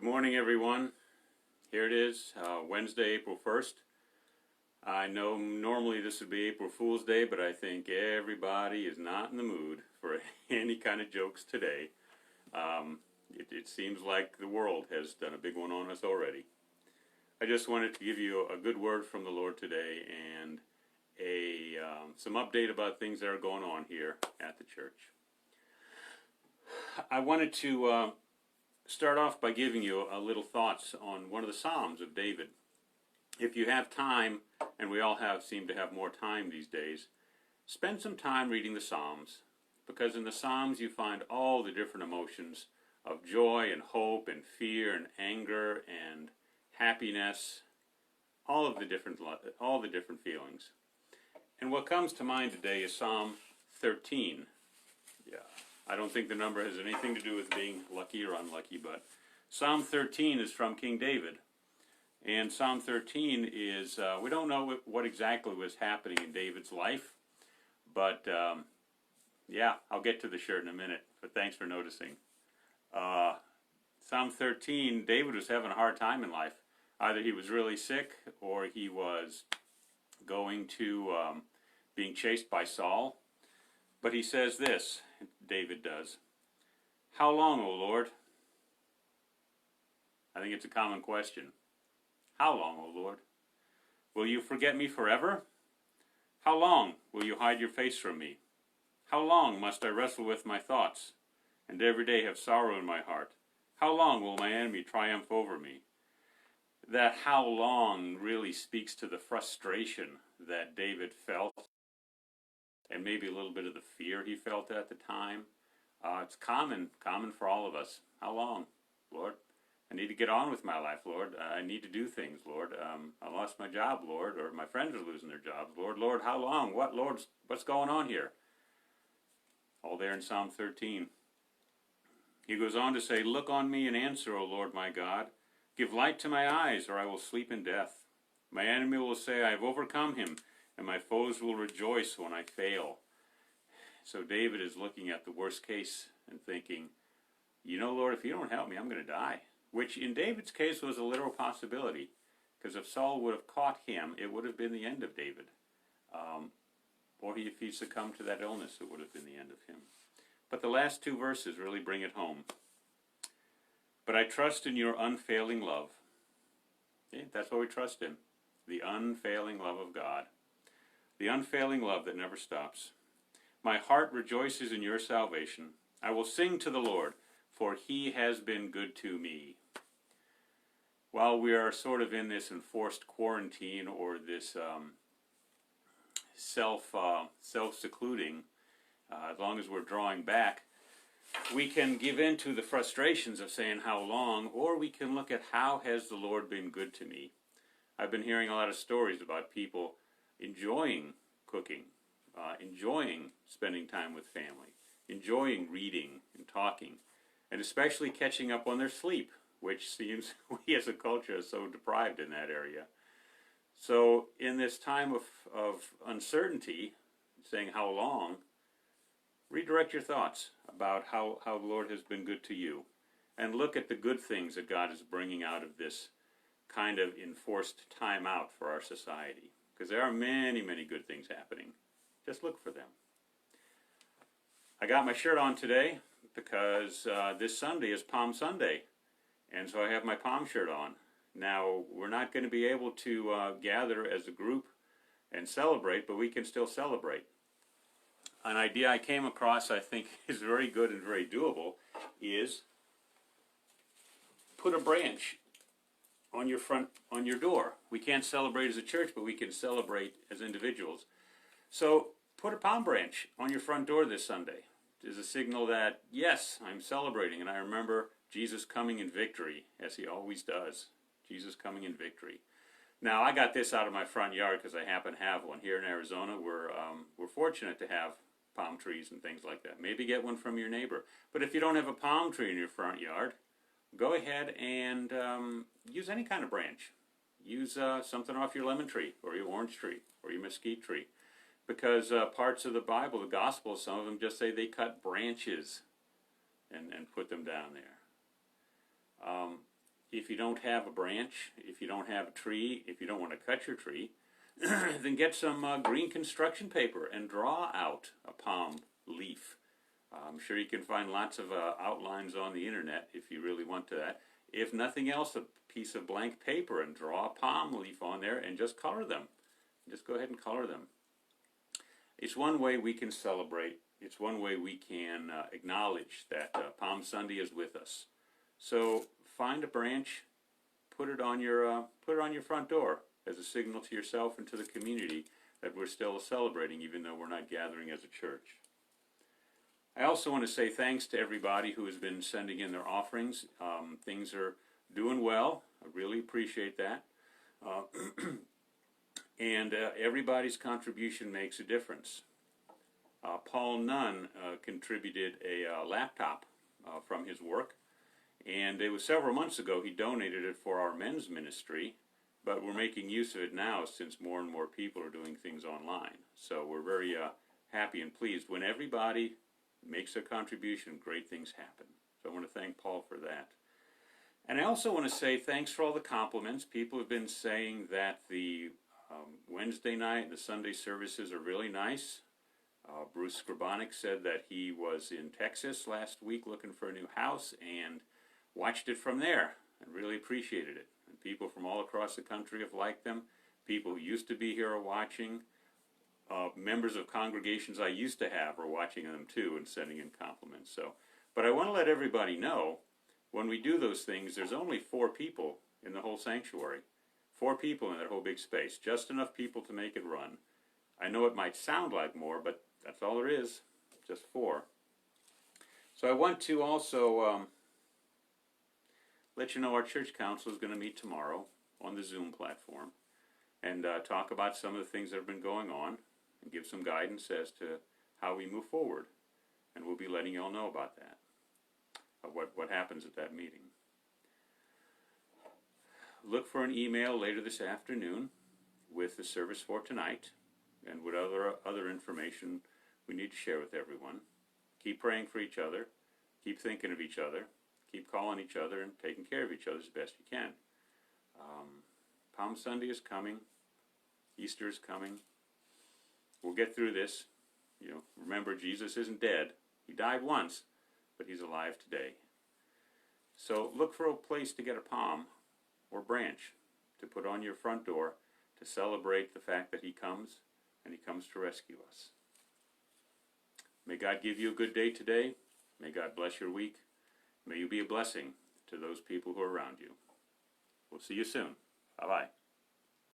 Good morning, everyone. Here it is, Wednesday, April 1st. I know normally this would be April Fool's Day, but I think everybody is not in the mood for any kind of jokes today. It seems like the world has done a big one on us already. I just wanted to give you a good word from the Lord today and some update about things that are going on here at the church. I wanted to start off by giving you a little thoughts on one of the Psalms of David. If you have time, and we all seem to have more time these days, spend some time reading the Psalms, because in the Psalms you find all the different emotions of joy and hope and fear and anger and happiness, all the different feelings. And what comes to mind today is Psalm 13. I don't think the number has anything to do with being lucky or unlucky, but Psalm 13 is from King David. And Psalm 13 is, we don't know what exactly was happening in David's life, but I'll get to the shirt in a minute, but thanks for noticing. Psalm 13, David was having a hard time in life. Either he was really sick or he was going to being chased by Saul. But he says this, David does, "How long, O Lord?" I think it's a common question. How long, O Lord? Will you forget me forever? How long will you hide your face from me? How long must I wrestle with my thoughts, and every day have sorrow in my heart? How long will my enemy triumph over me? That how long really speaks to the frustration that David felt, and maybe a little bit of the fear he felt at the time. It's common for all of us. How long, Lord? I need to get on with my life, Lord. I need to do things, Lord. I lost my job, Lord, or my friends are losing their jobs. Lord, how long? What, Lord? What's going on here? All there in Psalm 13. He goes on to say, "Look on me and answer, O Lord my God. Give light to my eyes, or I will sleep in death. My enemy will say, I have overcome him, and my foes will rejoice when I fail." So David is looking at the worst case and thinking, Lord, if you don't help me, I'm going to die. Which in David's case was a literal possibility, because if Saul would have caught him, it would have been the end of David. Or if he succumbed to that illness, it would have been the end of him. But the last two verses really bring it home. "But I trust in your unfailing love." Okay, that's what we trust in. The unfailing love of God. The unfailing love that never stops. "My heart rejoices in your salvation. I will sing to the Lord, for he has been good to me." While we are sort of in this enforced quarantine or this self-secluding, as long as we're drawing back, we can give in to the frustrations of saying how long, or we can look at how has the Lord been good to me. I've been hearing a lot of stories about people enjoying cooking, enjoying spending time with family, enjoying reading and talking, and especially catching up on their sleep, which seems we as a culture are so deprived in that area. So in this time of uncertainty, saying how long, redirect your thoughts about how the Lord has been good to you, and look at the good things that God is bringing out of this kind of enforced time out for our society. Because there are many, many good things happening. Just look for them. I got my shirt on today because this Sunday is Palm Sunday. And so I have my Palm shirt on. Now, we're not going to be able to gather as a group and celebrate, but we can still celebrate. An idea I came across I think is very good and very doable is put a branch on your door. We can't celebrate as a church, but we can celebrate as individuals. So put a palm branch on your front door this Sunday. It is a signal that, yes, I'm celebrating, and I remember Jesus coming in victory, as he always does. Jesus coming in victory. Now, I got this out of my front yard because I happen to have one. Here in Arizona, we're fortunate to have palm trees and things like that. Maybe get one from your neighbor. But if you don't have a palm tree in your front yard, go ahead and use any kind of branch. Use something off your lemon tree or your orange tree or your mesquite tree. Because parts of the Bible, the Gospels, some of them just say they cut branches and put them down there. if you don't have a branch, if you don't have a tree, if you don't want to cut your tree, then get some green construction paper and draw out a palm leaf. I'm sure you can find lots of outlines on the internet if you really want to that. If nothing else, a piece of blank paper and draw a palm leaf on there and just color them. Just go ahead and color them. It's one way we can celebrate. It's one way we can acknowledge that Palm Sunday is with us. So find a branch, put it on your front door as a signal to yourself and to the community that we're still celebrating, even though we're not gathering as a church. I also want to say thanks to everybody who has been sending in their offerings. Things are doing well. I really appreciate that. And everybody's contribution makes a difference. Paul Nunn contributed a laptop from his work, and it was several months ago he donated it for our men's ministry, but we're making use of it now since more and more people are doing things online. So we're very happy and pleased. When everybody makes a contribution, great things happen. So I want to thank Paul for that. And I also want to say thanks for all the compliments. People have been saying that the Wednesday night and the Sunday services are really nice. Bruce Skrabonic said that he was in Texas last week looking for a new house and watched it from there and really appreciated it. And people from all across the country have liked them. People who used to be here are watching. Members of congregations I used to have are watching them too and sending in compliments. But I want to let everybody know, when we do those things, there's only 4 people in the whole sanctuary. 4 people in that whole big space. Just enough people to make it run. I know it might sound like more, but that's all there is. Just 4. So I want to also let you know our church council is going to meet tomorrow on the Zoom platform and talk about some of the things that have been going on and give some guidance as to how we move forward. And we'll be letting you all know about that, what happens at that meeting. Look for an email later this afternoon with the service for tonight and what other information we need to share with everyone. Keep praying for each other. Keep thinking of each other. Keep calling each other and taking care of each other as best you can. Palm Sunday is coming. Easter is coming. We'll get through this. Remember, Jesus isn't dead. He died once, but he's alive today. So look for a place to get a palm or branch to put on your front door to celebrate the fact that he comes, and he comes to rescue us. May God give you a good day today. May God bless your week. May you be a blessing to those people who are around you. We'll see you soon. Bye-bye.